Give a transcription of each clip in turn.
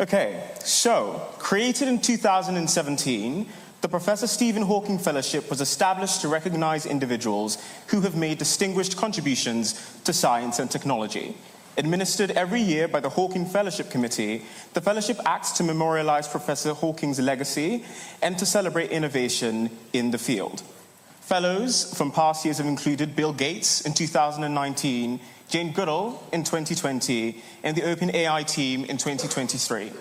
Okay, so created in 2017, the Professor Stephen Hawking Fellowship was established to recognize individuals who have made distinguished contributions to science and technology. Administered every year by the Hawking Fellowship Committee, the fellowship acts to memorialize Professor Hawking's legacy and to celebrate innovation in the field. Fellows from past years have included Bill Gates in 2019, Jane Goodall in 2020, and the OpenAI team in 2023.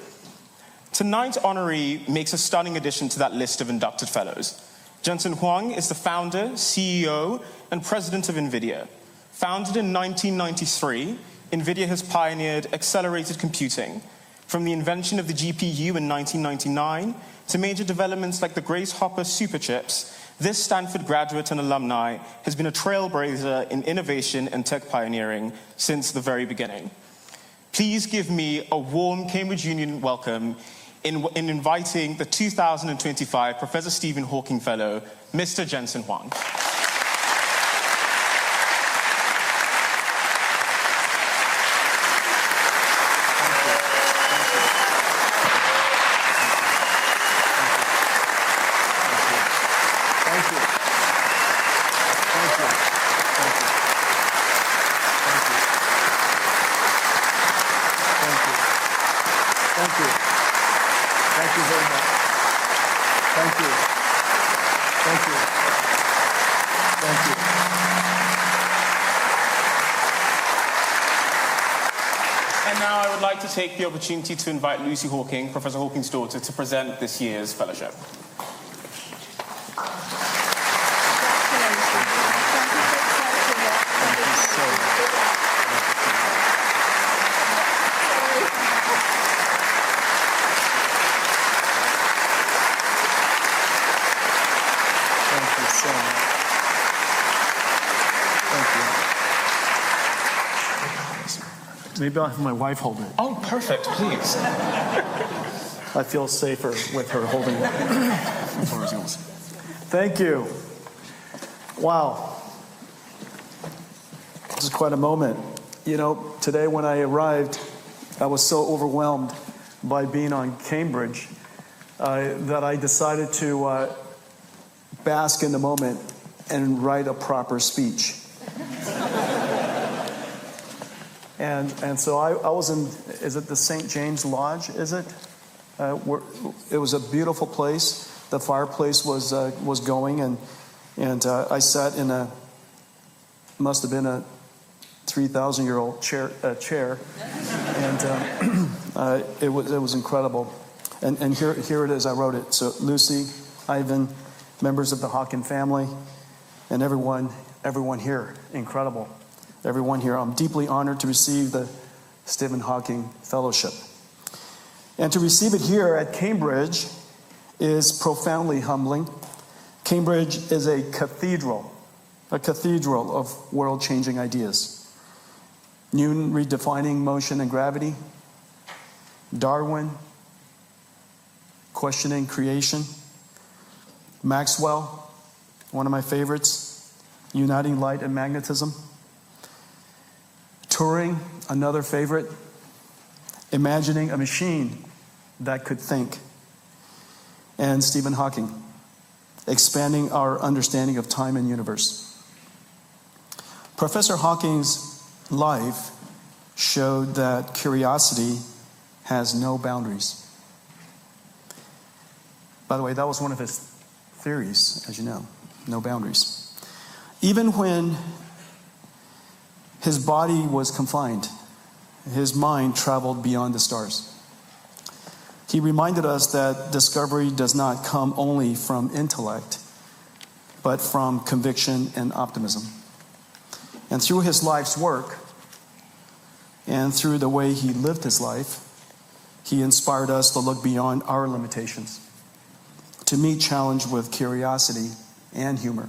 Tonight's honoree makes a stunning addition to that list of inducted fellows. Jensen Huang is the founder, CEO, and president of NVIDIA. Founded in 1993, NVIDIA has pioneered accelerated computing, from the invention of the GPU in 1999 to major developments like the Grace Hopper superchips. This Stanford graduate and alumni has been a trailblazer in innovation and tech pioneering since the very beginning. Please give me a warm Cambridge Union welcome in inviting the 2025 Professor Stephen Hawking Fellow, Mr. Jensen Huang. Take the opportunity to invite Lucy Hawking, Professor Hawking's daughter, to present this year's fellowship. Maybe I'll have my wife hold it. Oh, perfect, please. I feel safer with her holding it. The floor is yours. Thank you. Wow. This is quite a moment. You know, today when I arrived, I was so overwhelmed by being on Cambridge that I decided to bask in the moment and write a proper speech. And so I was in, is it the St. James Lodge, is it? It was a beautiful place. The fireplace was going, and I sat in must have been a 3,000-year-old chair, and it was incredible. And here it is, I wrote it. So Lucy, Ivan, members of the Hawking family, and everyone here, incredible. Everyone here, I'm deeply honored to receive the Stephen Hawking Fellowship. And to receive it here at Cambridge is profoundly humbling. Cambridge is a cathedral of world-changing ideas. Newton redefining motion and gravity, Darwin questioning creation, Maxwell, one of my favorites, uniting light and magnetism, Turing, another favorite, imagining a machine that could think, and Stephen Hawking, expanding our understanding of time and universe. Professor Hawking's life showed that curiosity has no boundaries. By the way, that was one of his theories, as you know, no boundaries. Even when his body was confined, his mind traveled beyond the stars. He reminded us that discovery does not come only from intellect, but from conviction and optimism. And through his life's work, and through the way he lived his life, he inspired us to look beyond our limitations, to meet challenge with curiosity and humor.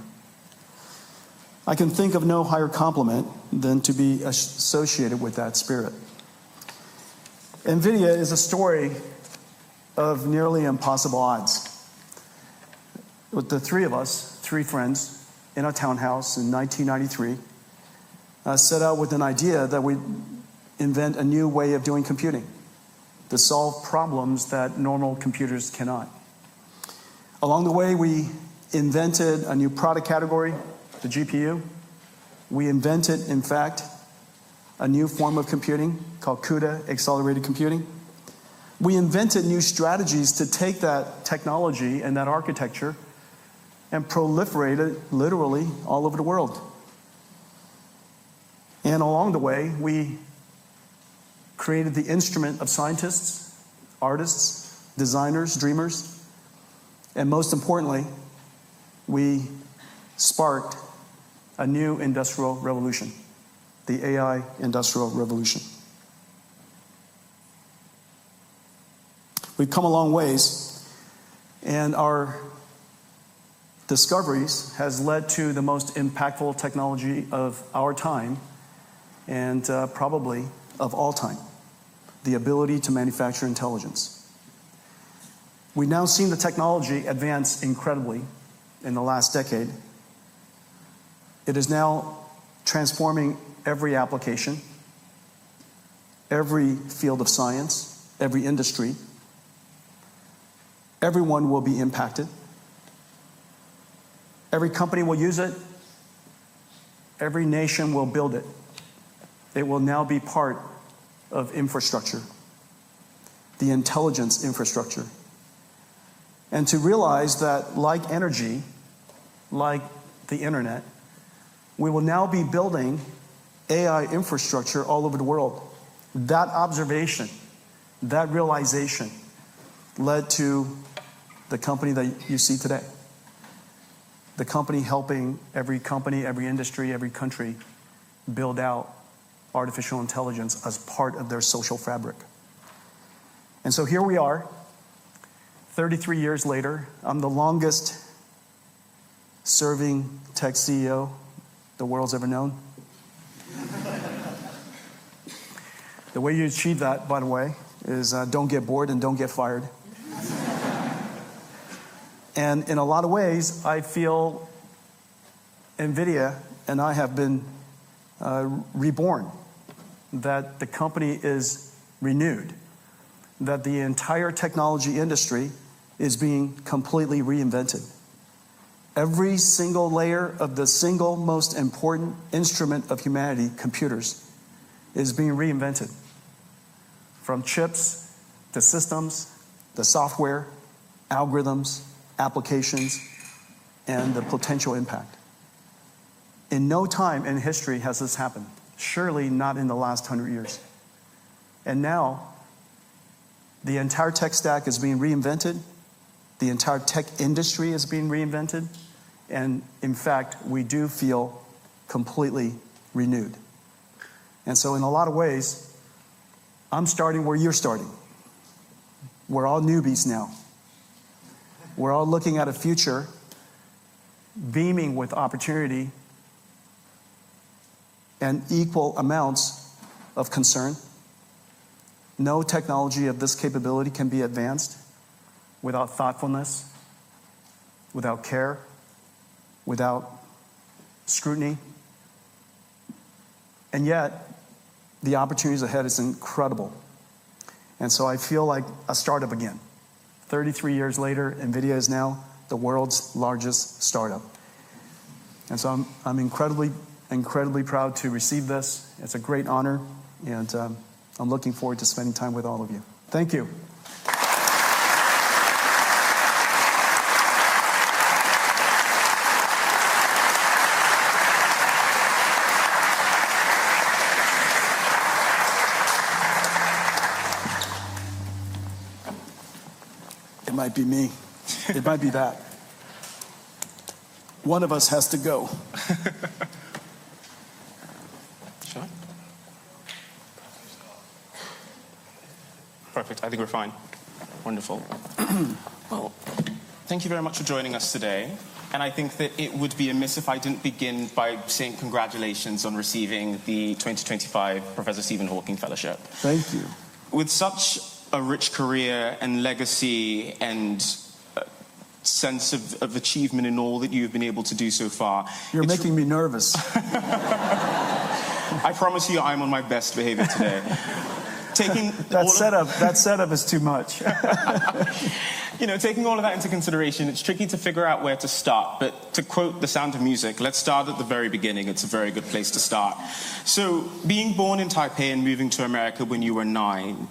I can think of no higher compliment than to be associated with that spirit. NVIDIA is a story of nearly impossible odds. With the three of us, three friends, in a townhouse in 1993, set out with an idea that we'd invent a new way of doing computing, to solve problems that normal computers cannot. Along the way, we invented a new product category, the GPU. We invented, in fact, a new form of computing called CUDA, accelerated computing. We invented new strategies to take that technology and that architecture and proliferate it literally all over the world. And along the way, we created the instrument of scientists, artists, designers, dreamers, and most importantly, we sparked a new industrial revolution, the AI industrial revolution. We've come a long ways, and our discoveries has led to the most impactful technology of our time and probably of all time, the ability to manufacture intelligence. We've now seen the technology advance incredibly in the last decade. It is now transforming every application, every field of science, every industry. Everyone will be impacted. Every company will use it. Every nation will build it. It will now be part of infrastructure, the intelligence infrastructure. And to realize that, like energy, like the internet, we will now be building AI infrastructure all over the world. That observation, that realization led to the company that you see today. The company helping every industry, every country build out artificial intelligence as part of their social fabric. And so here we are, 33 years later. I'm the longest serving tech CEO the world's ever known. The way you achieve that, by the way, is don't get bored and don't get fired. And in a lot of ways, I feel NVIDIA and I have been reborn, that the company is renewed, that the entire technology industry is being completely reinvented. Every single layer of the single most important instrument of humanity, computers, is being reinvented. From chips to systems, the software, algorithms, applications, and the potential impact. In no time in history has this happened. Surely not in the last 100 years. And now, the entire tech stack is being reinvented. The entire tech industry is being reinvented. And in fact, we do feel completely renewed. And so in a lot of ways, I'm starting where you're starting. We're all newbies now. We're all looking at a future beaming with opportunity and equal amounts of concern. No technology of this capability can be advanced without thoughtfulness, without care, without scrutiny. And yet, the opportunities ahead is incredible. And so I feel like a startup again. 33 years later, NVIDIA is now the world's largest startup. And so I'm incredibly proud to receive this. It's a great honor, and I'm looking forward to spending time with all of you. Thank you. It might be me. It might be that. One of us has to go. Sure. Perfect. I think we're fine. Wonderful. Well, thank you very much for joining us today. And I think that it would be amiss if I didn't begin by saying congratulations on receiving the 2025 Professor Stephen Hawking Fellowship. Thank you. With such a rich career and legacy and sense of achievement in all that you've been able to do so far. You're making me nervous. I promise you I'm on my best behavior today. taking that setup is too much. Taking all of that into consideration, it's tricky to figure out where to start. But to quote The Sound of Music, let's start at the very beginning. It's a very good place to start. So, being born in Taipei and moving to America when you were 9,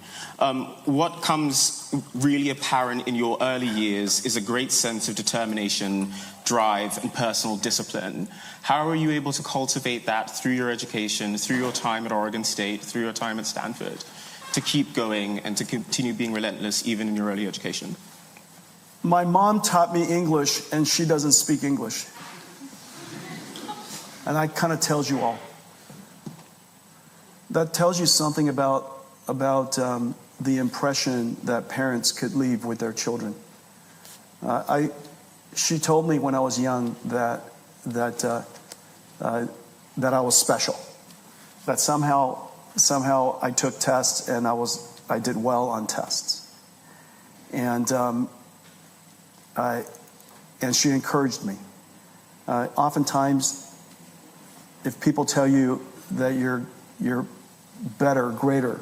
what comes really apparent in your early years is a great sense of determination, drive, and personal discipline. How are you able to cultivate that through your education, through your time at Oregon State, through your time at Stanford, to keep going and to continue being relentless even in your early education? My mom taught me English, and she doesn't speak English. And that kind of tells you all. That tells you something about the impression that parents could leave with their children. She told me when I was young that I was special. That somehow I took tests and I did well on tests. And she encouraged me. Oftentimes, if people tell you that you're better, greater,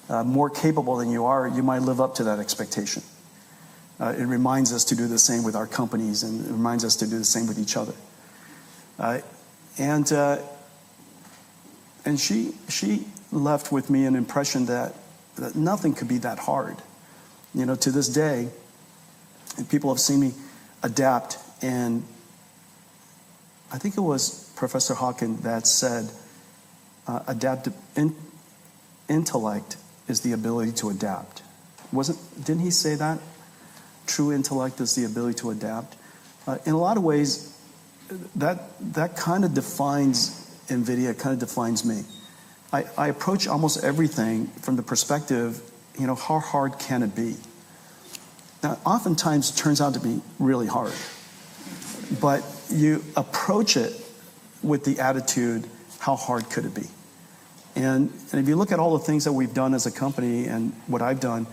more capable than you are, you might live up to that expectation. It reminds us to do the same with our companies, and it reminds us to do the same with each other. And she left with me an impression that nothing could be that hard. To this day, people have seen me adapt, and I think it was Professor Hawken that said, intellect is the ability to adapt. Didn't he say that? True intellect is the ability to adapt. In a lot of ways, that kind of defines NVIDIA, kind of defines me. I approach almost everything from the perspective, how hard can it be? Now, oftentimes it turns out to be really hard. But you approach it with the attitude, how hard could it be? And if you look at all the things that we've done as a company and what I've done,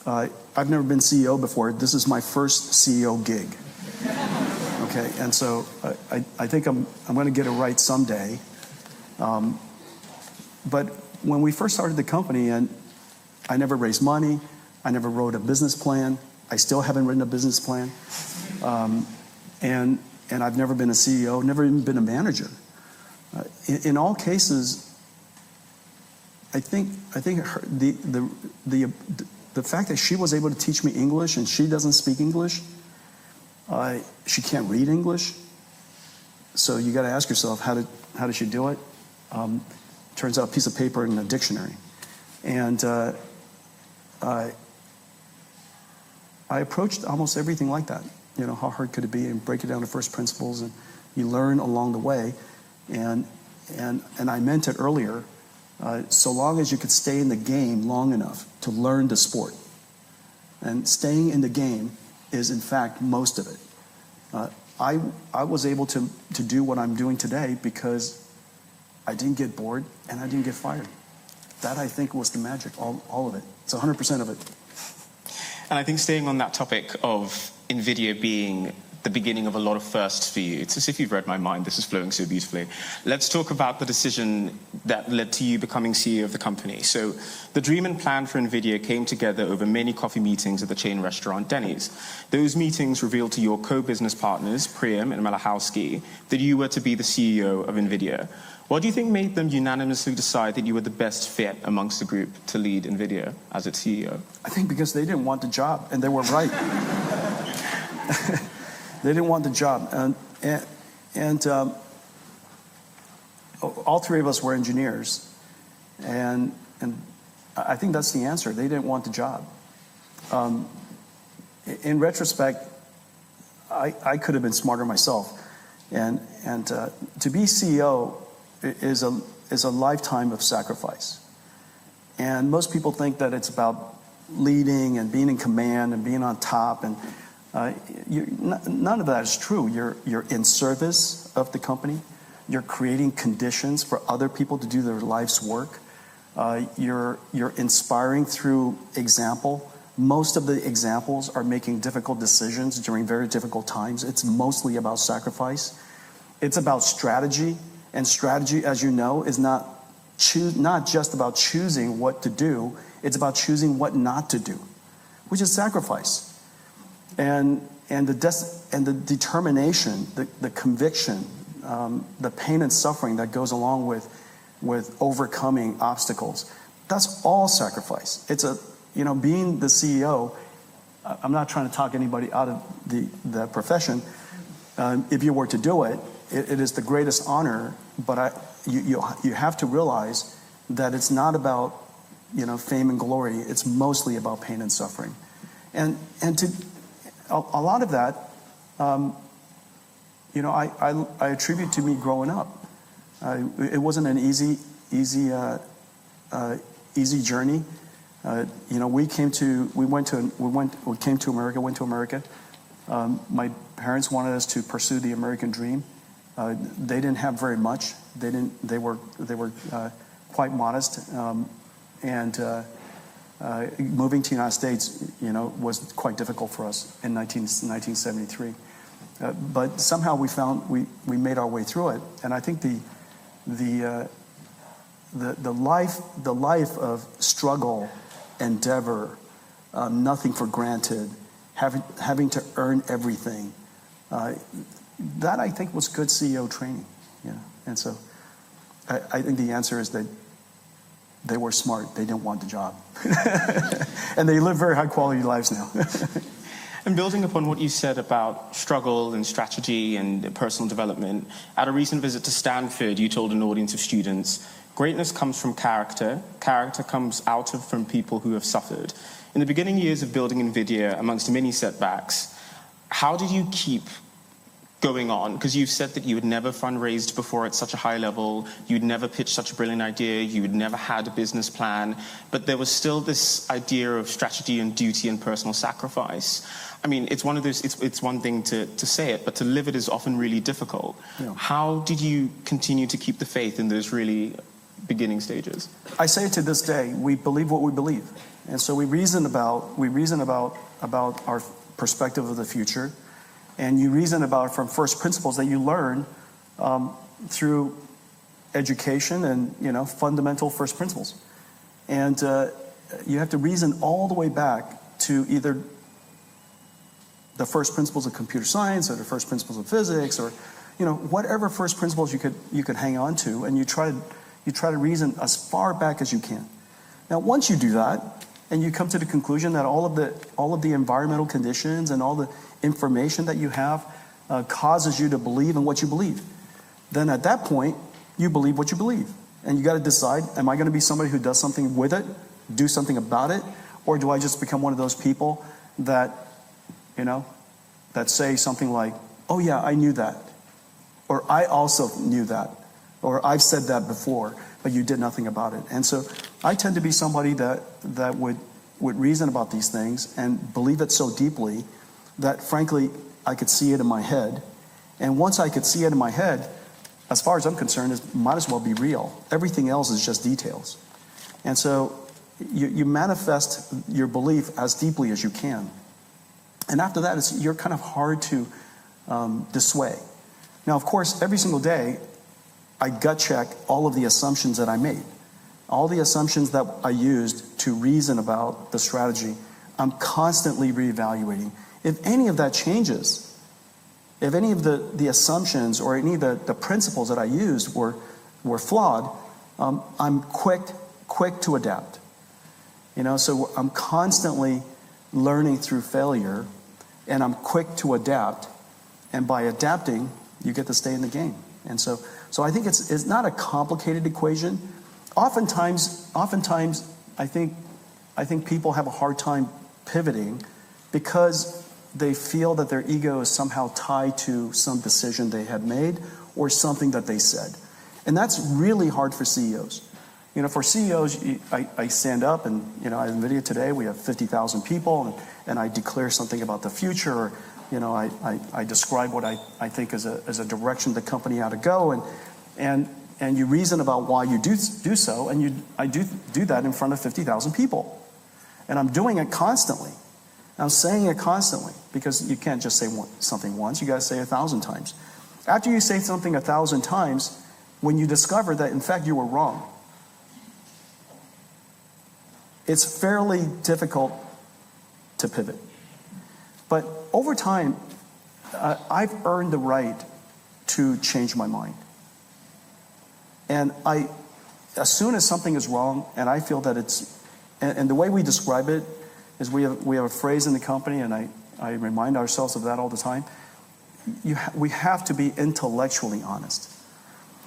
I've never been CEO before. This is my first CEO gig. Okay, and so I think I'm going to get it right someday. But when we first started the company, and I never raised money, I never wrote a business plan. I still haven't written a business plan. And I've never been a CEO, never even been a manager. In all cases, I think the fact that she was able to teach me English and she doesn't speak English, she can't read English. So you got to ask yourself, how did she do it? Turns out a piece of paper and a dictionary. And I approached almost everything like that. How hard could it be? And break it down to first principles, and you learn along the way. And I meant it earlier. So long as you could stay in the game long enough to learn the sport. And staying in the game is, in fact, most of it. I was able to do what I'm doing today because I didn't get bored and I didn't get fired. That, I think, was the magic, all of it. It's 100% of it. And I think staying on that topic of NVIDIA being the beginning of a lot of firsts for you, it's as if you've read my mind. This is flowing so beautifully. Let's talk about the decision that led to you becoming CEO of the company. So the dream and plan for NVIDIA came together over many coffee meetings at the chain restaurant Denny's. Those meetings revealed to your co-business partners, Priyam and Malachowski, that you were to be the CEO of NVIDIA. What do you think made them unanimously decide that you were the best fit amongst the group to lead NVIDIA as its CEO? I think because they didn't want the job, and they were right. They didn't want the job, and all three of us were engineers, and I think that's the answer. They didn't want the job. In retrospect, I could have been smarter myself, and to be CEO is a lifetime of sacrifice, and most people think that it's about leading and being in command and being on top, and none of that is true. You're in service of the company. You're creating conditions for other people to do their life's work. You're inspiring through example. Most of the examples are making difficult decisions during very difficult times. It's mostly about sacrifice. It's about strategy. And strategy, as you know, is not not just about choosing what to do, it's about choosing what not to do, which is sacrifice. And the determination, the conviction, the pain and suffering that goes along with overcoming obstacles, that's all sacrifice. It's being the CEO, I'm not trying to talk anybody out of the profession. If you were to do it, it is the greatest honor, but you have to realize that it's not about fame and glory. It's mostly about pain and suffering, and a lot of that, I attribute to me growing up. It wasn't an easy journey. We came to America. My parents wanted us to pursue the American dream. They didn't have very much. They were quite modest, and moving to the United States, was quite difficult for us in 1973. But somehow we made our way through it, and I think the life of struggle, endeavor, nothing for granted, having to earn everything, that I think was good CEO training. And so I think the answer is that they were smart. They didn't want the job. And they live very high-quality lives now. And building upon what you said about struggle and strategy and personal development, at a recent visit to Stanford, you told an audience of students, greatness comes from character. Character comes from people who have suffered. In the beginning years of building NVIDIA, amongst many setbacks, how did you keep going on? Because you've said that you had never fundraised before at such a high level, you'd never pitched such a brilliant idea, you had never had a business plan, but there was still this idea of strategy and duty and personal sacrifice. I mean, it's one of those, it's one thing to say it, but to live it is often really difficult. Yeah. How did you continue to keep the faith in those really beginning stages? I say it to this day, we believe what we believe. And so we reason about our perspective of the future. And you reason about from first principles that you learn through education and fundamental first principles, and you have to reason all the way back to either the first principles of computer science or the first principles of physics, or whatever first principles you could hang on to, and you try to reason as far back as you can. Now, once you do that, and you come to the conclusion that all of the environmental conditions and all the information that you have causes you to believe in what you believe, then at that point you believe what you believe, and you got to decide: am I going to be somebody who does something with it, do something about it, or do I just become one of those people that that say something like, "Oh yeah, I knew that," or "I also knew that," or "I've said that before, but you did nothing about it." And so I tend to be somebody that would reason about these things and believe it so deeply that, frankly, I could see it in my head. And once I could see it in my head, as far as I'm concerned, it might as well be real. Everything else is just details. And so you manifest your belief as deeply as you can. And after that, you're kind of hard to dissuade. Now, of course, every single day, I gut check all of the assumptions that I made. All the assumptions that I used to reason about the strategy, I'm constantly reevaluating. If any of that changes, if any of the assumptions or any of the principles that I used were flawed, I'm quick to adapt. So I'm constantly learning through failure, and I'm quick to adapt. And by adapting, you get to stay in the game. And so I think it's not a complicated equation. Oftentimes, I think people have a hard time pivoting because they feel that their ego is somehow tied to some decision they had made or something that they said. And that's really hard for CEOs. For CEOs, I stand up and, at NVIDIA today, we have 50,000 people, and I declare something about the future, or, I describe what I think is a direction the company ought to go, and you reason about why you do so, and I do that in front of 50,000 people. And I'm doing it constantly. I'm saying it constantly, because you can't just say something once, you got to say 1,000 times. After you say something 1,000 times, when you discover that, in fact, you were wrong, it's fairly difficult to pivot. But over time, I've earned the right to change my mind. And as soon as something is wrong, and I feel that and the way we describe it is we have a phrase in the company, and I remind ourselves of that all the time. We have to be intellectually honest.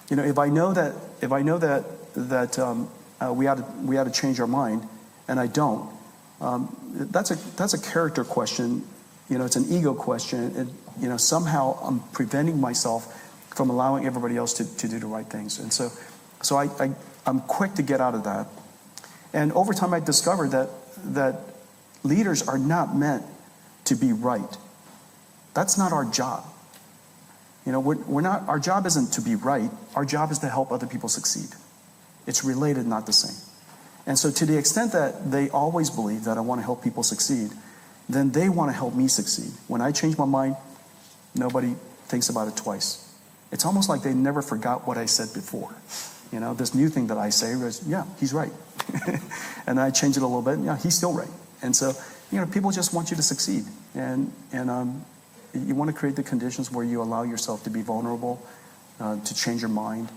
If I know that we ought to change our mind, and I don't, that's a character question. It's an ego question. Somehow I'm preventing myself from allowing everybody else to do the right things. And so I'm quick to get out of that. And over time I discovered that leaders are not meant to be right. That's not our job. We're not. Our job isn't to be right. Our job is to help other people succeed. It's related, not the same. And so to the extent that they always believe that I want to help people succeed, then they want to help me succeed. When I change my mind, nobody thinks about it twice. It's almost like they never forgot what I said before. This new thing that I say is, yeah, he's right. And I change it a little bit, yeah, he's still right. And so, people just want you to succeed. And you want to create the conditions where you allow yourself to be vulnerable, to change your mind,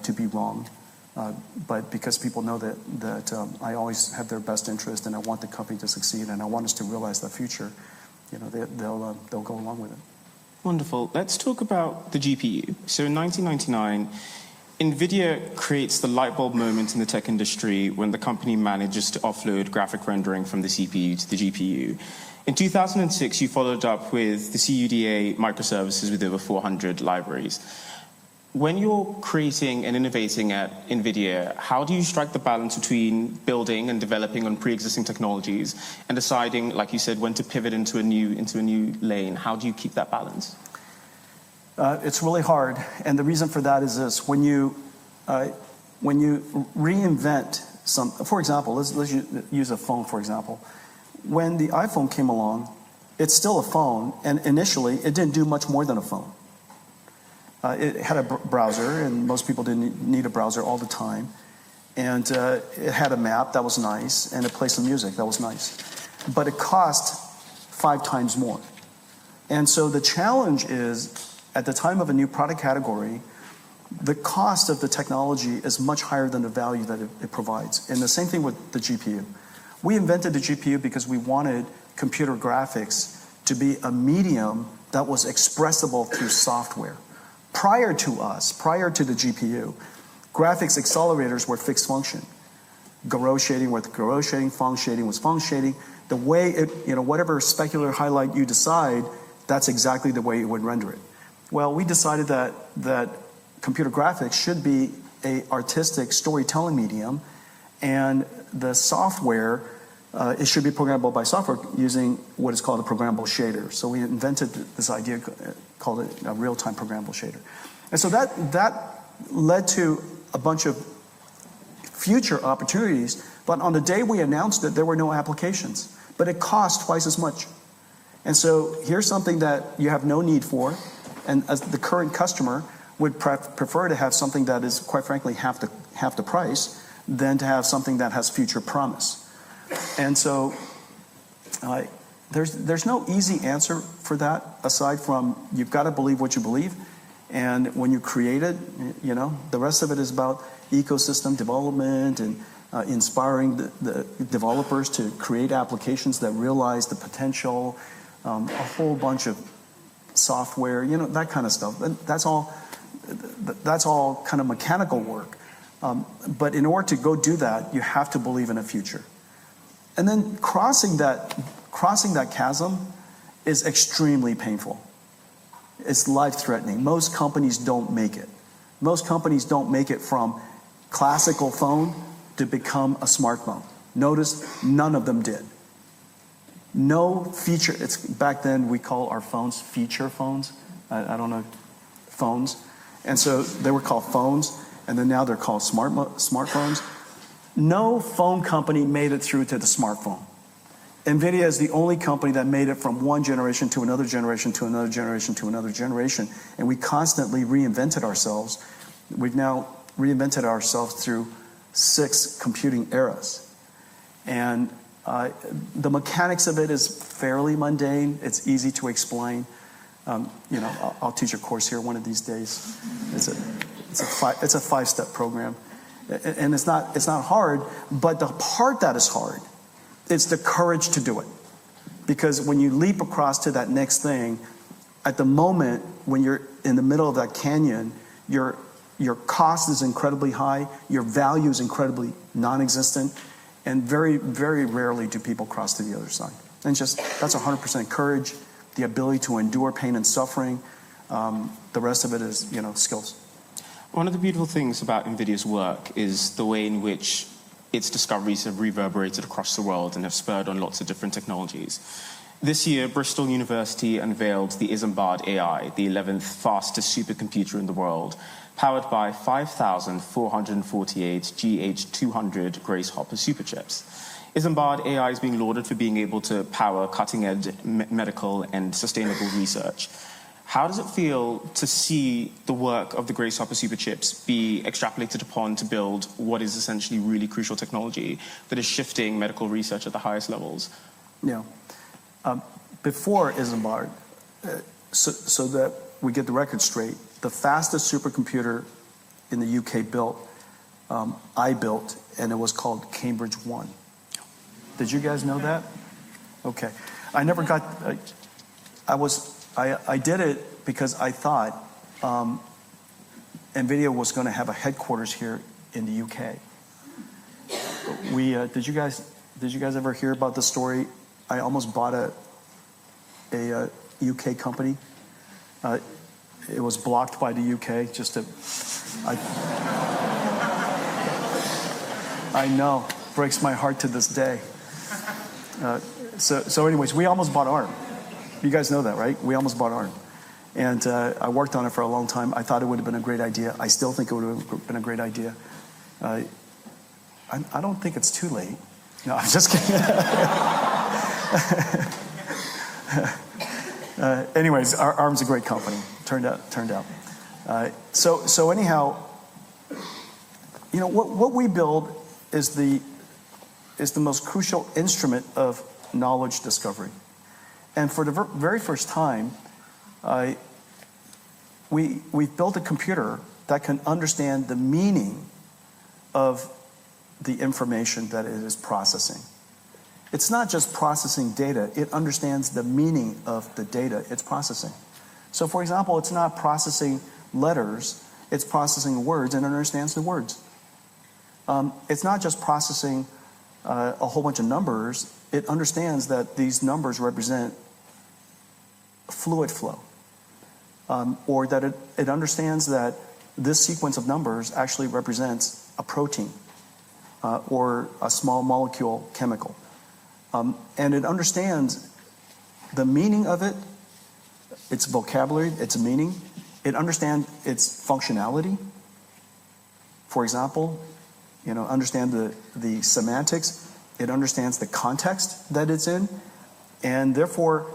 to be wrong. But because people know that I always have their best interest and I want the company to succeed and I want us to realize the future, they'll go along with it. Wonderful. Let's talk about the GPU. So in 1999, NVIDIA creates the light bulb moment in the tech industry when the company manages to offload graphic rendering from the CPU to the GPU. In 2006, you followed up with the CUDA microservices with over 400 libraries. When you're creating and innovating at NVIDIA, how do you strike the balance between building and developing on pre-existing technologies and deciding, like you said, when to pivot into a new lane? How do you keep that balance? It's really hard, and the reason for that is this: when you reinvent for example, let's use a phone for example. When the iPhone came along, it's still a phone, and initially it didn't do much more than a phone. It had a browser, and most people didn't need a browser all the time. And it had a map, that was nice, and it played some music, that was nice. But it cost 5 times more. And so the challenge is, at the time of a new product category, the cost of the technology is much higher than the value that it provides. And the same thing with the GPU. We invented the GPU because we wanted computer graphics to be a medium that was expressible through software. Prior to the GPU, graphics accelerators were fixed function. Garrow shading with garrow shading, Phong shading was Phong shading. The way whatever specular highlight you decide, that's exactly the way it would render it. Well, we decided that computer graphics should be an artistic storytelling medium, and the software, it should be programmable by software using what is called a programmable shader. So we invented this idea, called it a real-time programmable shader. And so that led to a bunch of future opportunities, but on the day we announced it, there were no applications. But it cost twice as much. And so here's something that you have no need for, and as the current customer would prefer to have something that is, quite frankly, half the price than to have something that has future promise. And so there's no easy answer for that, aside from you've got to believe what you believe. And when you create it, the rest of it is about ecosystem development and inspiring the developers to create applications that realize the potential, a whole bunch of software, that kind of stuff. And that's all kind of mechanical work. But in order to go do that, you have to believe in a future. And then crossing that chasm is extremely painful. It's life-threatening. Most companies don't make it. Most companies don't make it from classical phone to become a smartphone. Notice none of them did. No feature. Back then we call our phones feature phones. I don't know, phones. And so they were called phones, and then now they're called smartphones. No phone company made it through to the smartphone. NVIDIA is the only company that made it from one generation to another generation to another generation to another generation, and we constantly reinvented ourselves. We've now reinvented ourselves through 6 computing eras. And the mechanics of it is fairly mundane. It's easy to explain. I'll teach a course here one of these days. It's a 5-step program, and it's not hard. But the part that is hard, it's the courage to do it, because when you leap across to that next thing, at the moment when you're in the middle of that canyon, your cost is incredibly high, your value is incredibly non-existent. And very, very rarely do people cross to the other side. And that's 100% courage, the ability to endure pain and suffering. The rest of it is, skills. One of the beautiful things about NVIDIA's work is the way in which its discoveries have reverberated across the world and have spurred on lots of different technologies. This year, Bristol University unveiled the Isambard AI, the 11th fastest supercomputer in the world, powered by 5,448 GH200 Grace Hopper superchips. Isambard AI is being lauded for being able to power cutting-edge medical and sustainable research. How does it feel to see the work of the Grace Hopper superchips be extrapolated upon to build what is essentially really crucial technology that is shifting medical research at the highest levels? Yeah. Before Isambard, so that we get the record straight, the fastest supercomputer in the UK built, I built, and it was called Cambridge 1. Did you guys know that? Okay. I never got, I did it because I thought NVIDIA was going to have a headquarters here in the UK. Did you guys ever hear about the story? I almost bought a UK company. It was blocked by the UK I know, breaks my heart to this day. So anyways, we almost bought ARM. You guys know that, right? We almost bought ARM. And I worked on it for a long time. I thought it would have been a great idea. I still think it would have been a great idea. I don't think it's too late. No, I'm just kidding. Anyways, ARM's a great company. Turned out. So anyhow, what we build is the most crucial instrument of knowledge discovery. And for the very first time, we've built a computer that can understand the meaning of the information that it is processing. It's not just processing data, it understands the meaning of the data it's processing. So for example, it's not processing letters, it's processing words and understands the words. It's not just processing a whole bunch of numbers, it understands that these numbers represent fluid flow. Or that it understands that this sequence of numbers actually represents a protein or a small molecule chemical. And it understands the meaning of it, its vocabulary, its meaning. It understands its functionality. For example, understand the semantics. It understands the context that it's in. And therefore,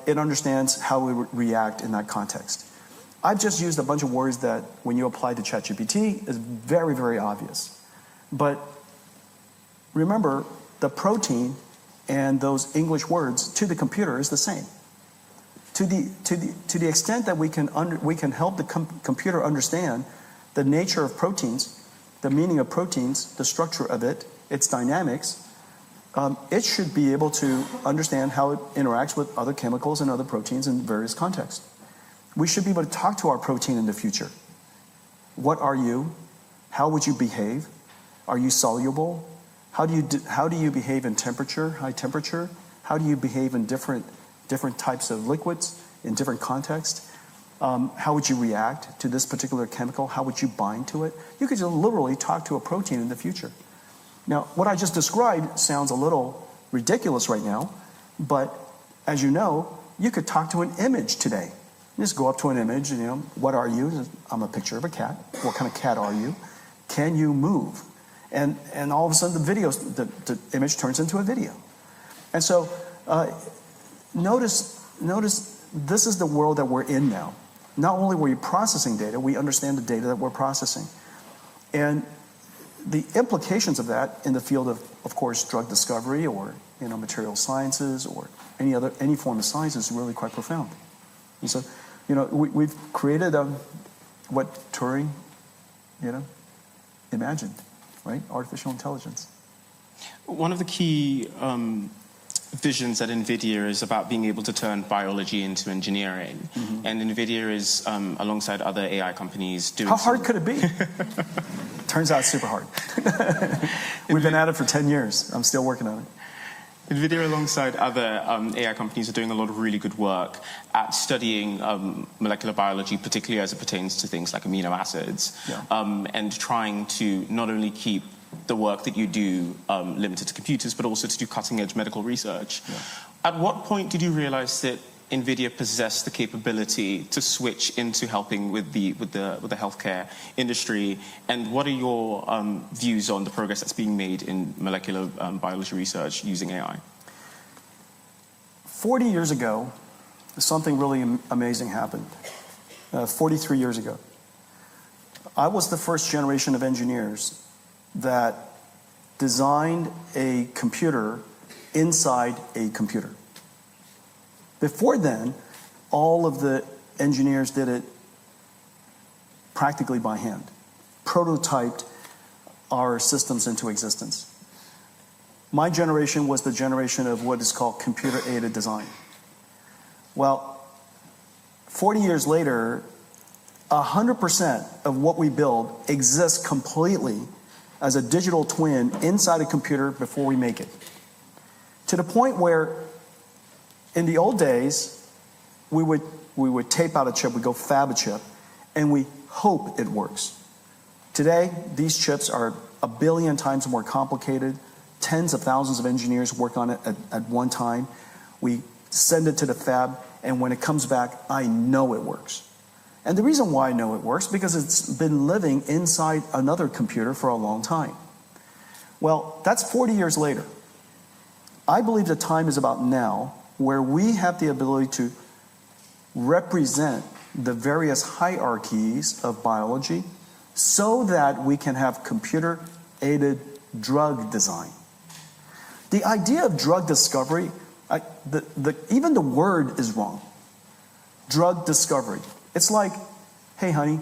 it understands how it would react in that context. I've just used a bunch of words that, when you apply to ChatGPT, is very, very obvious. But remember, the protein and those English words to the computer is the same. To the extent that we can help the computer understand the nature of proteins, the meaning of proteins, the structure of it, its dynamics, it should be able to understand how it interacts with other chemicals and other proteins in various contexts. We should be able to talk to our protein in the future. What are you? How would you behave? Are you soluble? How do you behave in temperature, high temperature? How do you behave in different types of liquids in different contexts? How would you react to this particular chemical? How would you bind to it? You could just literally talk to a protein in the future. Now, what I just described sounds a little ridiculous right now, but as you know, you could talk to an image today. You just go up to an image and, what are you? I'm a picture of a cat. What kind of cat are you? Can you move? And all of a sudden the image turns into a video. And so notice this is the world that we're in now. Not only are we processing data, we understand the data that we're processing. And the implications of that in the field of course, drug discovery or material sciences or any form of science is really quite profound. And so, we've created what Turing, imagined, right? Artificial intelligence. One of the key visions at NVIDIA is about being able to turn biology into engineering. Mm-hmm. And NVIDIA is, alongside other AI companies, doing How hard could it be? Turns out super hard. We've been at it for 10 years. I'm still working on it. NVIDIA, alongside other AI companies, are doing a lot of really good work at studying molecular biology, particularly as it pertains to things like amino acids, and trying to not only keep the work that you do limited to computers, but also to do cutting-edge medical research. Yeah. At what point did you realize that NVIDIA possessed the capability to switch into helping with the healthcare industry, and what are your views on the progress that's being made in molecular biology research using AI? 40 years ago, something really amazing happened. 43 years ago. I was the first generation of engineers that designed a computer inside a computer. Before then, all of the engineers did it practically by hand, prototyped our systems into existence. My generation was the generation of what is called computer-aided design. Well, 40 years later, 100% of what we build exists completely as a digital twin inside a computer before we make it. To the point where in the old days, we would tape out a chip, we go fab a chip, and we hope it works. Today, these chips are 1 billion times more complicated. Tens of thousands of engineers work on it at one time. We send it to the fab, and when it comes back, I know it works. And the reason why I know it works, because it's been living inside another computer for a long time. Well, that's 40 years later. I believe the time is about now where we have the ability to represent the various hierarchies of biology so that we can have computer-aided drug design. The idea of drug discovery, even the word is wrong. Drug discovery. It's like, hey, honey,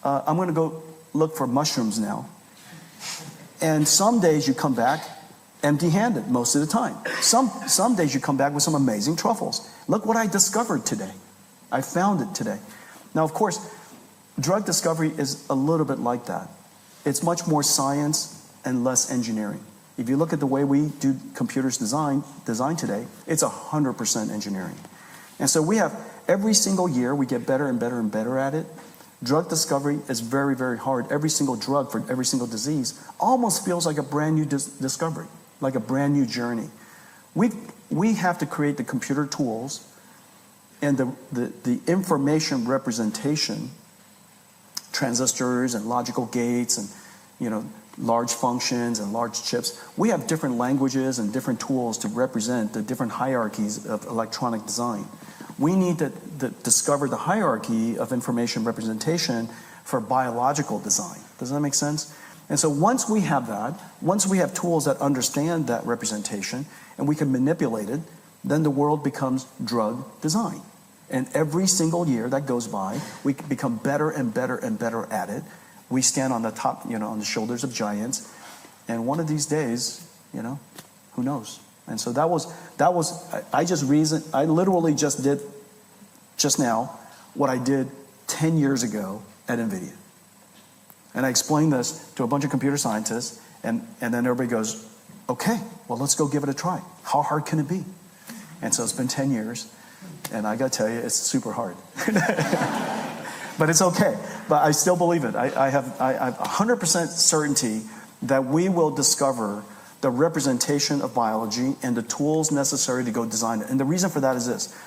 I'm going to go look for mushrooms now. And some days you come back empty-handed most of the time. Some days you come back with some amazing truffles. Look what I discovered today. I found it today. Now, of course, drug discovery is a little bit like that. It's much more science and less engineering. If you look at the way we do computers design today, it's 100% engineering. And so we have, every single year, we get better and better and better at it. Drug discovery is very, very hard. Every single drug for every single disease almost feels like a brand new discovery, like a brand new journey. We have to create the computer tools and the information representation, transistors and logical gates and large functions and large chips. We have different languages and different tools to represent the different hierarchies of electronic design. We need to discover the hierarchy of information representation for biological design. Does that make sense? And so once we have that, once we have tools that understand that representation and we can manipulate it, then the world becomes drug design. And every single year that goes by, we become better and better and better at it. We stand on the top, on the shoulders of giants. And one of these days, who knows? And so I literally just did just now what I did 10 years ago at NVIDIA. And I explained this to a bunch of computer scientists, and then everybody goes, okay, well, let's go give it a try. How hard can it be? And so it's been 10 years, and I got to tell you, it's super hard. But it's okay. But I still believe it. I have 100% certainty that we will discover the representation of biology and the tools necessary to go design it. And the reason for that is this.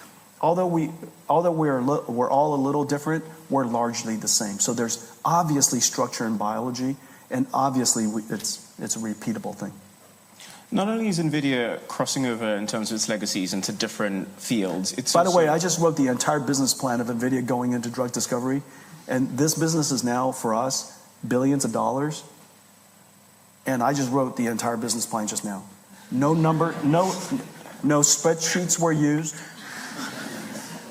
Although we're all a little different, we're largely the same. So there's obviously structure in biology, and obviously it's a repeatable thing. Not only is NVIDIA crossing over in terms of its legacies into different fields, By the way, I just wrote the entire business plan of NVIDIA going into drug discovery, and this business is now, for us, billions of dollars. And I just wrote the entire business plan just now. No spreadsheets were used.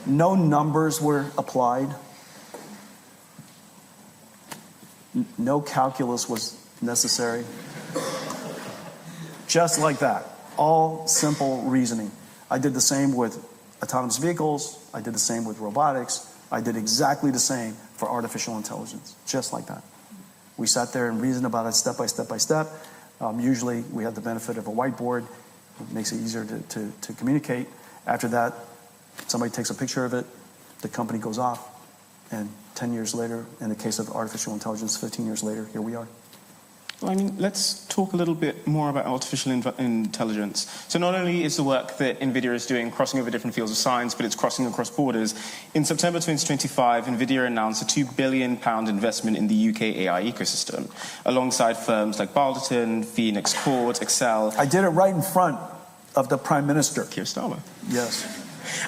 No numbers were applied. No calculus was necessary. Just like that. All simple reasoning. I did the same with autonomous vehicles. I did the same with robotics. I did exactly the same for artificial intelligence. Just like that. We sat there and reasoned about it step by step by step. Usually we have the benefit of a whiteboard. It makes it easier to communicate. After that, somebody takes a picture of it. The company goes off. And 10 years later, in the case of artificial intelligence, 15 years later, here we are. Well, I mean, let's talk a little bit more about artificial intelligence. So not only is the work that NVIDIA is doing crossing over different fields of science, but it's crossing across borders. In September 2025, NVIDIA announced a £2 billion investment in the UK AI ecosystem, alongside firms like Balderton, Phoenix Port, Excel. I did it right in front of the Prime Minister. Keir Starmer. Yes.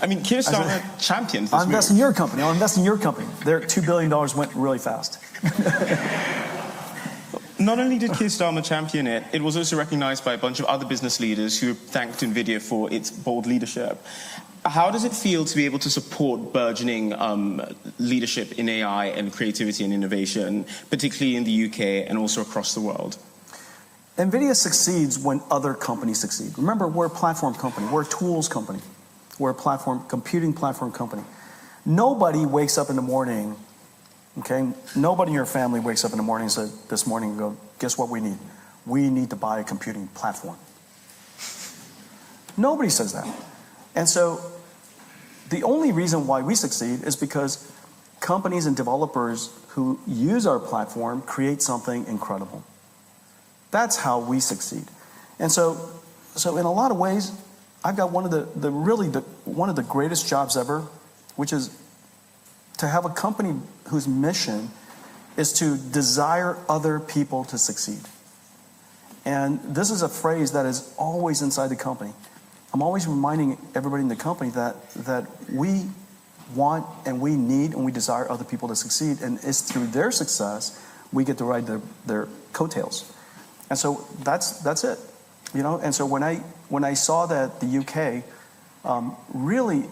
I mean, Keir Starmer championed this I'll invest in your company. I'll invest in your company. Their $2 billion went really fast. Not only did Keir Starmer champion it, it was also recognized by a bunch of other business leaders who thanked NVIDIA for its bold leadership. How does it feel to be able to support burgeoning leadership in AI and creativity and innovation, particularly in the UK and also across the world? NVIDIA succeeds when other companies succeed. Remember, we're a platform company. We're a tools company. We're a computing platform company. Nobody wakes up in the morning, okay? Nobody in your family wakes up in the morning and says, this morning, go, guess what we need? We need to buy a computing platform. Nobody says that. And so the only reason why we succeed is because companies and developers who use our platform create something incredible. That's how we succeed. And so in a lot of ways, I've got one of the greatest jobs ever, which is to have a company whose mission is to desire other people to succeed. And this is a phrase that is always inside the company. I'm always reminding everybody in the company that we want and we need and we desire other people to succeed, and it's through their success we get to ride their coattails. And so that's it, you know. And so when I saw that the UK really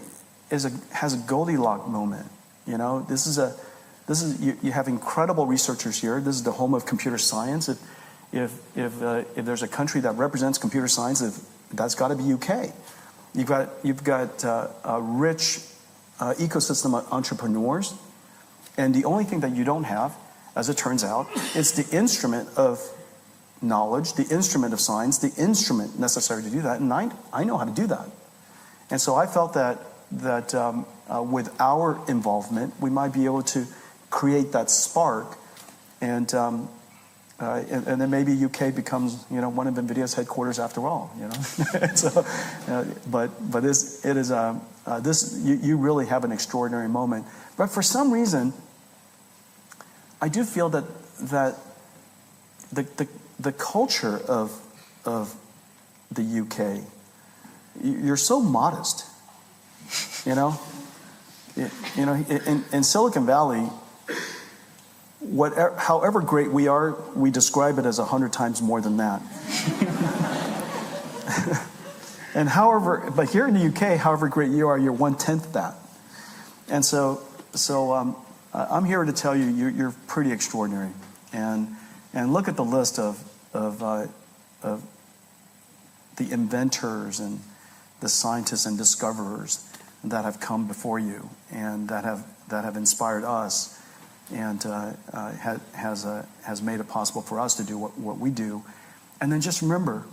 has a Goldilocks moment, you know, you have incredible researchers here. This is the home of computer science. If there's a country that represents computer science, that's got to be UK. You've got a rich ecosystem of entrepreneurs, and the only thing that you don't have, as it turns out, is the instrument of knowledge, the instrument of science, the instrument necessary to do that, and I know how to do that. And so I felt that with our involvement, we might be able to create that spark, and then maybe UK becomes, you know, one of NVIDIA's headquarters after all, you know. So, but you really have an extraordinary moment. But for some reason, I do feel that the culture of the UK, you're so modest, you know. In Silicon Valley, however great we are, we describe it as 100 times more than that. But here in the UK, however great you are, you're 1/10 that. And so I'm here to tell you, you're pretty extraordinary. And look at the list of the inventors and the scientists and discoverers that have come before you and that have inspired us and has made it possible for us to do what we do. And then just remember,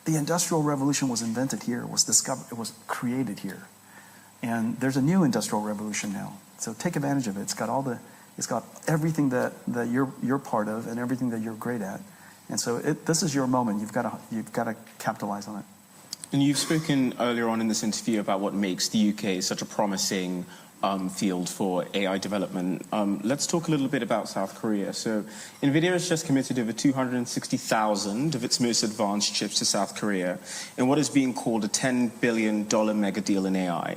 the Industrial Revolution was invented here, it was created here. And there's a new Industrial Revolution now. So take advantage of it. It's got everything that you're part of and everything that you're great at. And so this is your moment. You've got to capitalize on it. And you've spoken earlier on in this interview about what makes the UK such a promising field for AI development. Let's talk a little bit about South Korea. So NVIDIA has just committed over 260,000 of its most advanced chips to South Korea in what is being called a $10 billion mega deal in AI.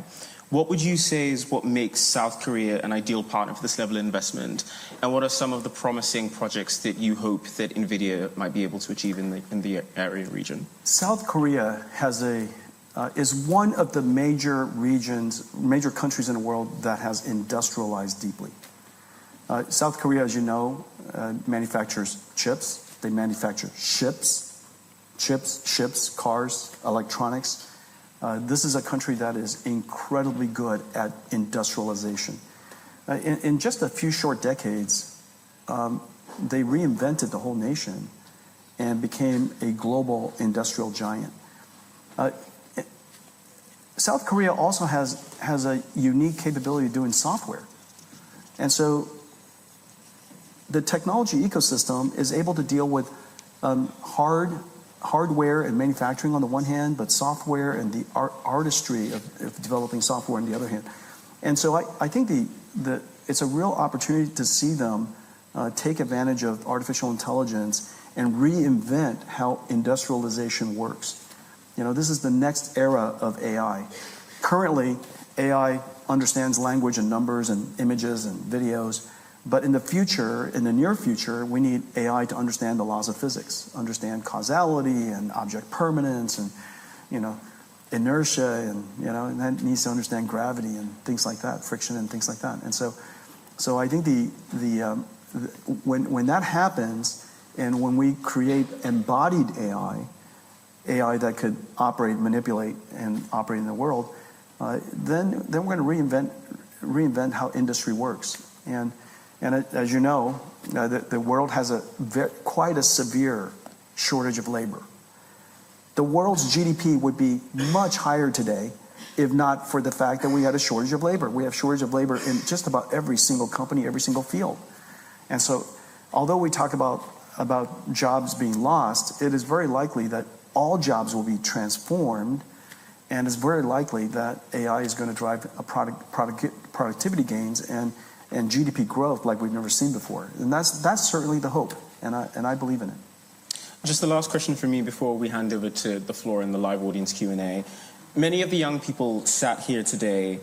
What would you say is what makes South Korea an ideal partner for this level of investment? And what are some of the promising projects that you hope that NVIDIA might be able to achieve in the area region? South Korea is one of the major countries in the world that has industrialized deeply. South Korea, as you know, manufactures chips. They manufacture ships, cars, electronics. This is a country that is incredibly good at industrialization. In just a few short decades, they reinvented the whole nation and became a global industrial giant. South Korea also has a unique capability of doing software. And so the technology ecosystem is able to deal with hardware and manufacturing on the one hand, but software and the artistry of developing software on the other hand. And so I think it's a real opportunity to see them take advantage of artificial intelligence and reinvent how industrialization works. You know, this is the next era of AI. Currently, AI understands language and numbers and images and videos. But in the near future, we need AI to understand the laws of physics, understand causality and object permanence and, inertia and that needs to understand gravity and things like that, friction and things like that. And so I think when that happens and when we create embodied AI that could operate, manipulate, and operate in the world, then we're going to reinvent how industry works. And as you know, the world has quite a severe shortage of labor. The world's GDP would be much higher today if not for the fact that we had a shortage of labor. We have shortage of labor in just about every single company, every single field. And so although we talk about jobs being lost, it is very likely that all jobs will be transformed, and it's very likely that AI is going to drive productivity gains and GDP growth like we've never seen before. And that's certainly the hope, and I believe in it. Just the last question from me before we hand over to the floor in the live audience Q&A. Many of the young people sat here today,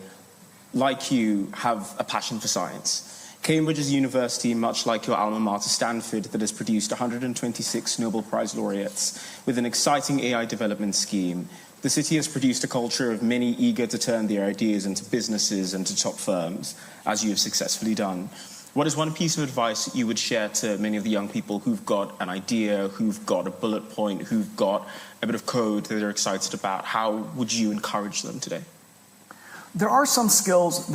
like you, have a passion for science. Cambridge is a university, much like your alma mater, Stanford, that has produced 126 Nobel Prize laureates with an exciting AI development scheme. The city has produced a culture of many eager to turn their ideas into businesses and to top firms, as you have successfully done. What is one piece of advice you would share to many of the young people who've got an idea, who've got a bullet point, who've got a bit of code that they're excited about? How would you encourage them today? There are some skills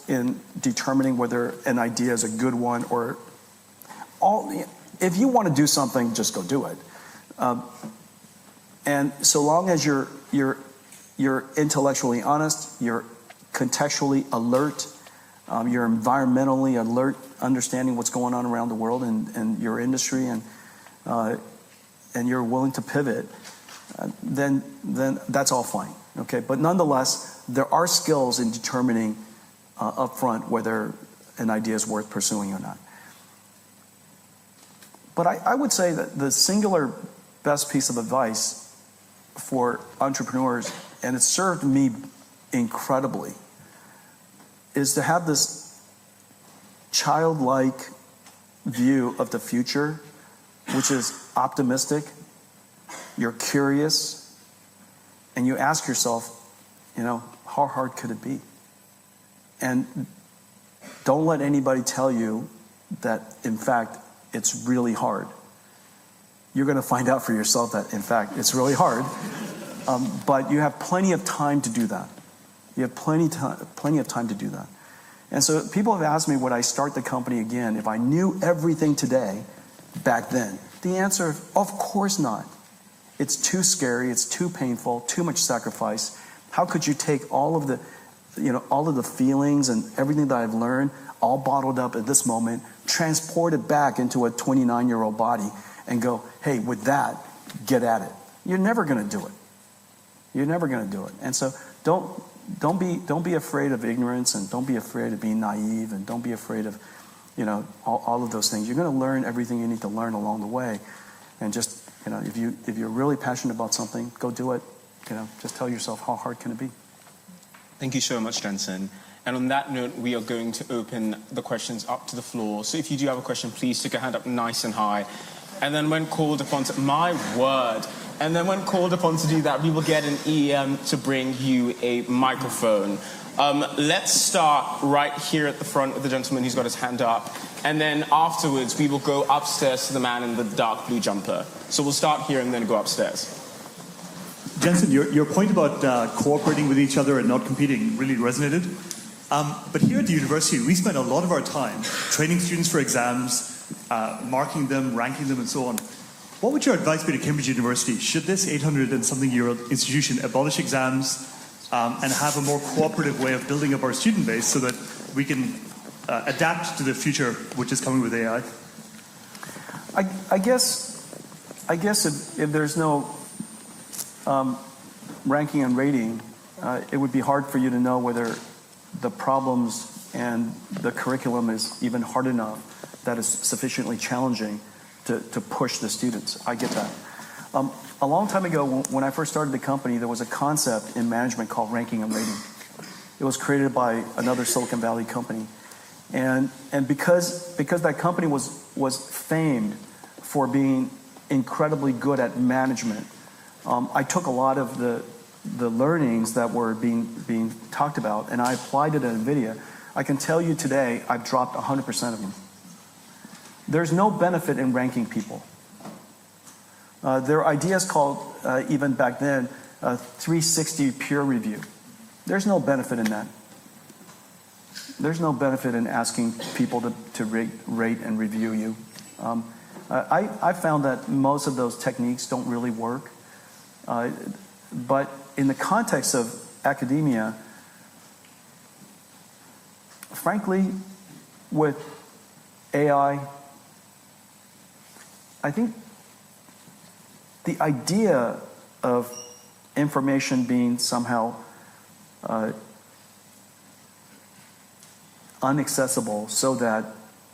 in determining whether an idea is a good one or if you want to do something, just go do it. And so long as you're intellectually honest, you're contextually alert, you're environmentally alert, understanding what's going on around the world and your industry, and you're willing to pivot, then that's all fine. Okay, but nonetheless, there are skills in determining upfront whether an idea is worth pursuing or not. But I would say that the singular best piece of advice for entrepreneurs, and it served me incredibly, is to have this childlike view of the future, which is optimistic, you're curious, and you ask yourself, how hard could it be? And don't let anybody tell you that, in fact, it's really hard. You're going to find out for yourself that, in fact, it's really hard. But you have plenty of time to do that. You have plenty of time to do that. And so people have asked me, would I start the company again if I knew everything today back then? The answer, of course not. It's too scary, it's too painful, too much sacrifice. How could you take all of the feelings and everything that I've learned, all bottled up at this moment, transport it back into a 29-year-old body and go, hey, with that, get at it? You're never going to do it. You're never going to do it. And so don't be afraid of ignorance, and don't be afraid of being naive, and don't be afraid of, all of those things. You're going to learn everything you need to learn along the way, and just, if you're really passionate about something, go do it. Just tell yourself, how hard can it be? Thank you so much, Jensen. And on that note, we are going to open the questions up to the floor. So if you do have a question, please stick your hand up nice and high. And then when called upon to, my word, and then when called upon to do that, we will get an EM to bring you a microphone. Let's start right here at the front with the gentleman who's got his hand up. And then afterwards, we will go upstairs to the man in the dark blue jumper. So we'll start here and then go upstairs. Jensen, your point about cooperating with each other and not competing really resonated. But here at the university, we spend a lot of our time training students for exams, marking them, ranking them, and so on. What would your advice be to Cambridge University? Should this 800-and-something-year-old institution abolish exams and have a more cooperative way of building up our student base so that we can adapt to the future which is coming with AI? I guess if there's no ranking and rating, it would be hard for you to know whether the problems and the curriculum is even hard enough that is sufficiently challenging to push the students. I get that. A long time ago, when I first started the company, there was a concept in management called ranking and rating. It was created by another Silicon Valley company. And because that company was famed for being incredibly good at management, I took a lot of the learnings that were being talked about, and I applied it at NVIDIA. I can tell you today, I've dropped 100% of them. There's no benefit in ranking people. There are ideas called, even back then, 360 peer review. There's no benefit in that. There's no benefit in asking people to rate and review you. I found that most of those techniques don't really work. But in the context of academia, frankly, with AI, I think the idea of information being somehow inaccessible so that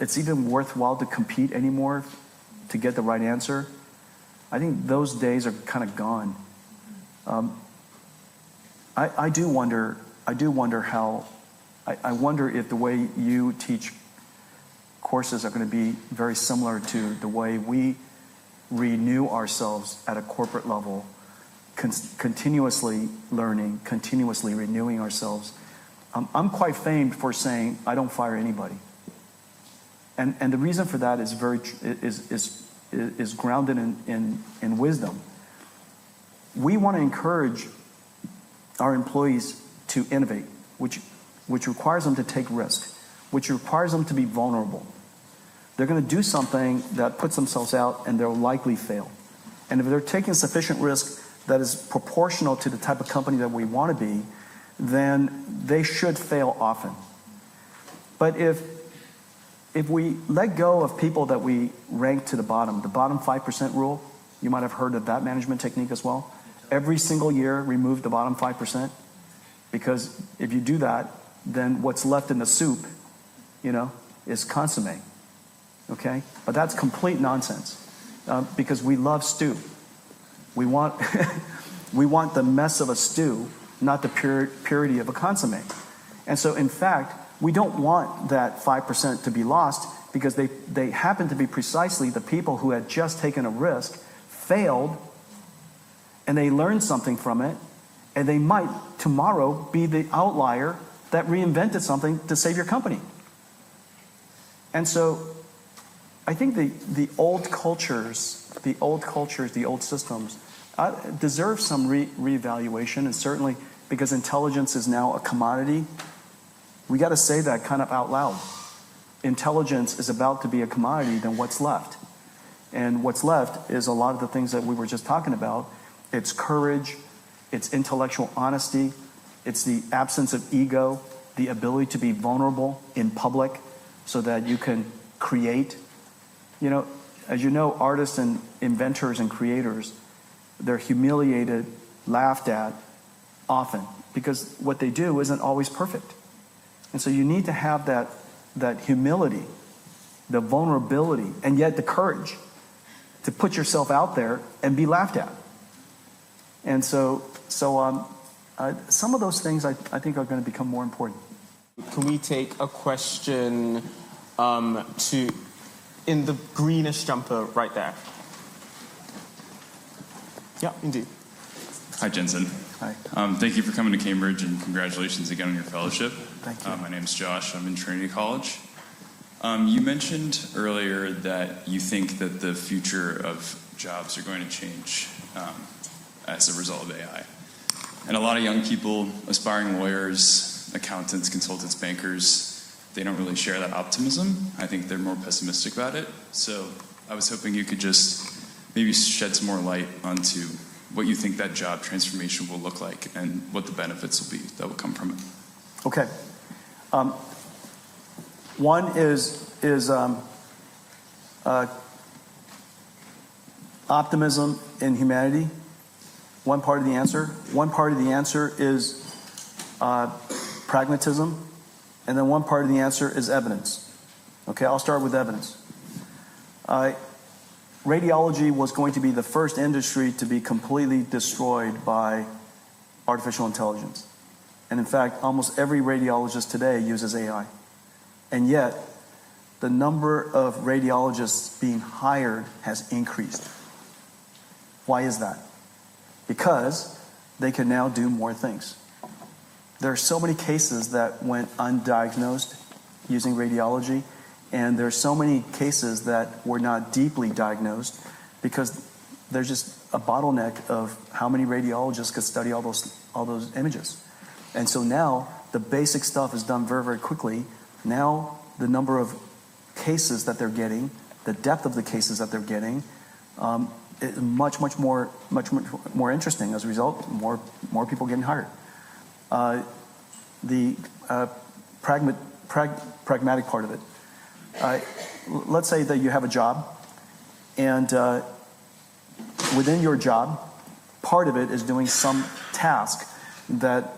it's even worthwhile to compete anymore to get the right answer, I think those days are kind of gone. I do wonder how, I wonder if the way you teach courses are going to be very similar to the way we renew ourselves at a corporate level, continuously learning, continuously renewing ourselves. I'm quite famed for saying I don't fire anybody, and the reason for that is is grounded in wisdom. We want to encourage our employees to innovate, which requires them to take risk, which requires them to be vulnerable. They're going to do something that puts themselves out, and they'll likely fail. And if they're taking sufficient risk that is proportional to the type of company that we want to be, then they should fail often. But if we let go of people that we rank to the bottom 5% rule, you might have heard of that management technique as well. Every single year, remove the bottom 5%, because if you do that, then what's left in the soup, is consommé. Okay? But that's complete nonsense, because we love stew. We want the mess of a stew, not the purity of a consommé. And so, in fact, we don't want that 5% to be lost, because they happen to be precisely the people who had just taken a risk, failed, and they learned something from it, and they might tomorrow be the outlier that reinvented something to save your company. And so I think the old cultures, the old systems deserve some reevaluation, and certainly because intelligence is now a commodity, we got to say that kind of out loud. Intelligence is about to be a commodity, then what's left? And what's left is a lot of the things that we were just talking about. It's courage, it's intellectual honesty, it's the absence of ego, the ability to be vulnerable in public so that you can create. As you know, artists and inventors and creators, they're humiliated, laughed at often, because what they do isn't always perfect. And so you need to have that humility, the vulnerability, and yet the courage to put yourself out there and be laughed at. And so some of those things I think are going to become more important. Can we take a question in the greenish jumper right there? Yeah, indeed. Hi, Jensen. Hi. Thank you for coming to Cambridge, and congratulations again on your fellowship. Thank you. My name's Josh. I'm in Trinity College. You mentioned earlier that you think that the future of jobs are going to change as a result of AI. And a lot of young people, aspiring lawyers, accountants, consultants, bankers, they don't really share that optimism. I think they're more pessimistic about it. So I was hoping you could just maybe shed some more light onto what you think that job transformation will look like and what the benefits will be that will come from it. Okay. One is optimism in humanity. One part of the answer. One part of the answer is pragmatism. And then one part of the answer is evidence. Okay, I'll start with evidence. Radiology was going to be the first industry to be completely destroyed by artificial intelligence. And in fact, almost every radiologist today uses AI. And yet, the number of radiologists being hired has increased. Why is that? Because they can now do more things. There are so many cases that went undiagnosed using radiology, and there are so many cases that were not deeply diagnosed because there's just a bottleneck of how many radiologists could study all those images. And so now the basic stuff is done very, very quickly. Now the number of cases that they're getting, the depth of the cases that they're getting, is much more interesting. As a result, more people getting hired. The pragmatic part of it. Let's say that you have a job, and within your job, part of it is doing some task that,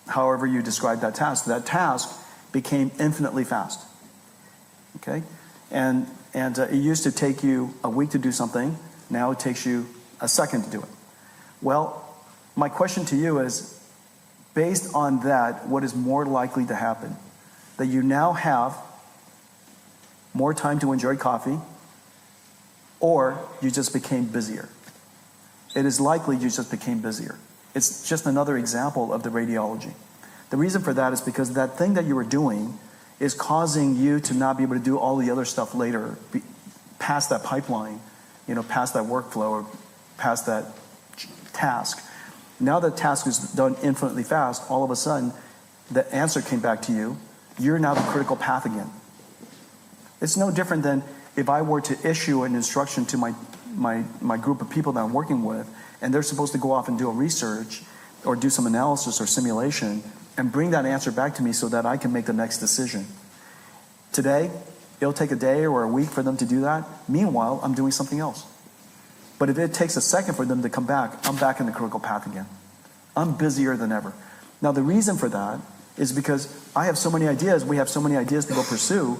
however you describe that task became infinitely fast. Okay? And it used to take you a week to do something. Now it takes you a second to do it. Well, my question to you is, based on that, what is more likely to happen? That you now have more time to enjoy coffee, or you just became busier? It is likely you just became busier. It's just another example of the radiology. The reason for that is because that thing that you were doing is causing you to not be able to do all the other stuff later, past that pipeline, past that workflow, or past that task. Now that task is done infinitely fast, all of a sudden, the answer came back to you. You're now the critical path again. It's no different than if I were to issue an instruction to my group of people that I'm working with, and they're supposed to go off and do a research or do some analysis or simulation and bring that answer back to me so that I can make the next decision. Today, it'll take a day or a week for them to do that. Meanwhile, I'm doing something else. But if it takes a second for them to come back, I'm back in the critical path again. I'm busier than ever. Now, the reason for that is because I have so many ideas, we have so many ideas to go pursue,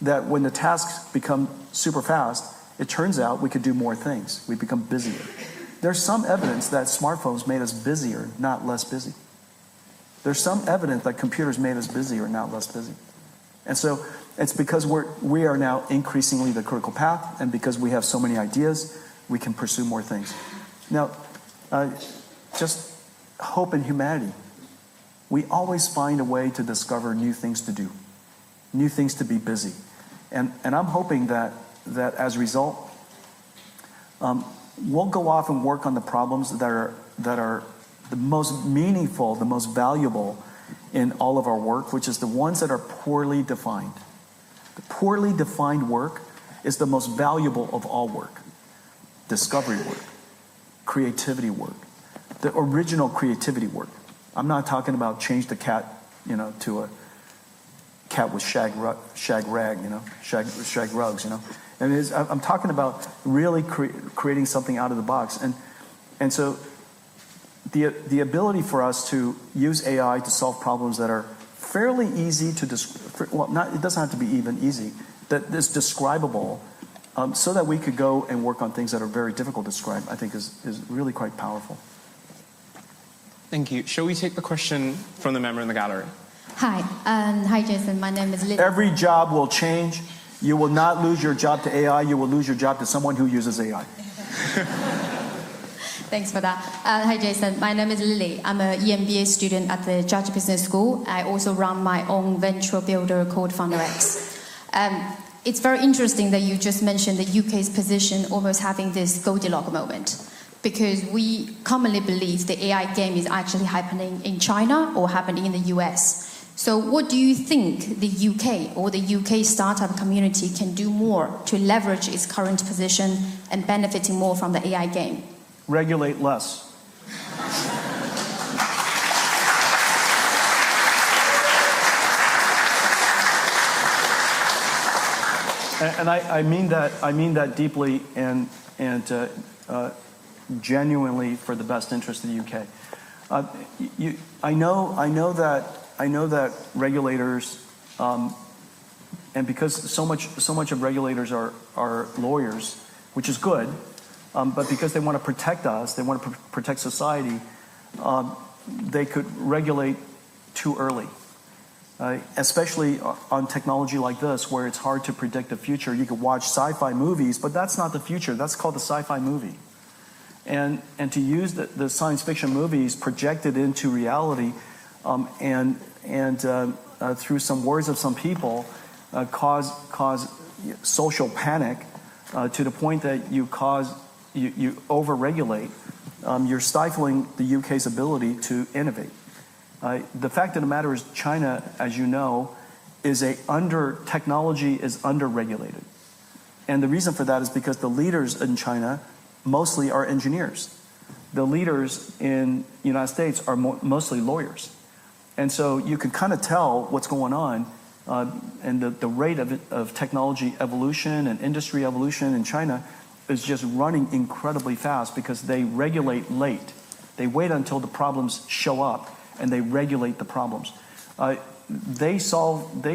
that when the tasks become super fast, it turns out we could do more things. We become busier. There's some evidence that smartphones made us busier, not less busy. There's some evidence that computers made us busier, not less busy. And so it's because we are now increasingly the critical path, and because we have so many ideas, we can pursue more things. Now, just hope in humanity. We always find a way to discover new things to do, new things to be busy. And I'm hoping that as a result, we'll go off and work on the problems that are the most meaningful, the most valuable in all of our work, which is the ones that are poorly defined. The poorly defined work is the most valuable of all work. Discovery work, creativity work, the original creativity work. I'm not talking about change the cat, to a cat with shag rugs, And I'm talking about really creating something out of the box. And so the ability for us to use AI to solve problems that are fairly easy to it doesn't have to be even easy, that is describable, so that we could go and work on things that are very difficult to describe, I think is really quite powerful. Thank you. Shall we take the question from the member in the gallery? Hi, Jason. My name is Lily. Every job will change. You will not lose your job to AI. You will lose your job to someone who uses AI. Thanks for that. Hi, Jason. My name is Lily. I'm an EMBA student at the Judge Business School. I also run my own venture builder called FounderX. It's very interesting that you just mentioned the UK's position almost having this Goldilocks moment, because we commonly believe the AI game is actually happening in China or happening in the US. So what do you think the UK or the UK startup community can do more to leverage its current position and benefiting more from the AI game? Regulate less. And I mean that deeply and genuinely for the best interest of the UK. I know that regulators, and because so much of regulators are lawyers, which is good, but because they want to protect us, they want to protect society, they could regulate too early. Especially on technology like this, where it's hard to predict the future. You could watch sci-fi movies, but that's not the future. That's called the sci-fi movie. And to use the science fiction movies projected into reality, and through some words of some people, cause social panic to the point that you over-regulate. You're stifling the UK's ability to innovate. The fact of the matter is, China, as you know, technology is under-regulated. And the reason for that is because the leaders in China mostly are engineers. The leaders in the United States are mostly lawyers. And so you can kind of tell what's going on, and the rate of technology evolution and industry evolution in China is just running incredibly fast because they regulate late. They wait until the problems show up and they regulate the problems. They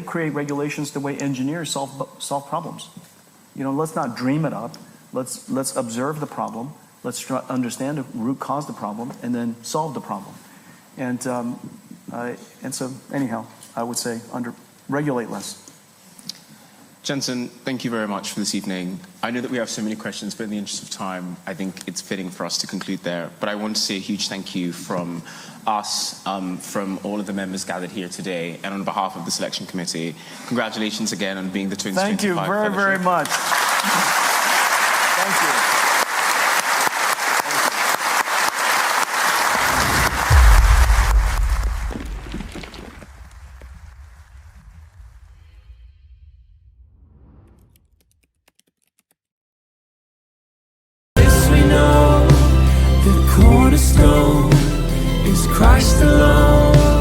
create regulations the way engineers solve problems. Let's not dream it up. Let's observe the problem. Let's understand the root cause of the problem and then solve the problem. And so anyhow, I would say regulate less. Jensen, thank you very much for this evening. I know that we have so many questions, but in the interest of time, I think it's fitting for us to conclude there. But I want to say a huge thank you from us, from all of the members gathered here today, and on behalf of the selection committee. Congratulations again on being the 2025 Thank you very, very much. Thank you. Cornerstone is Christ alone.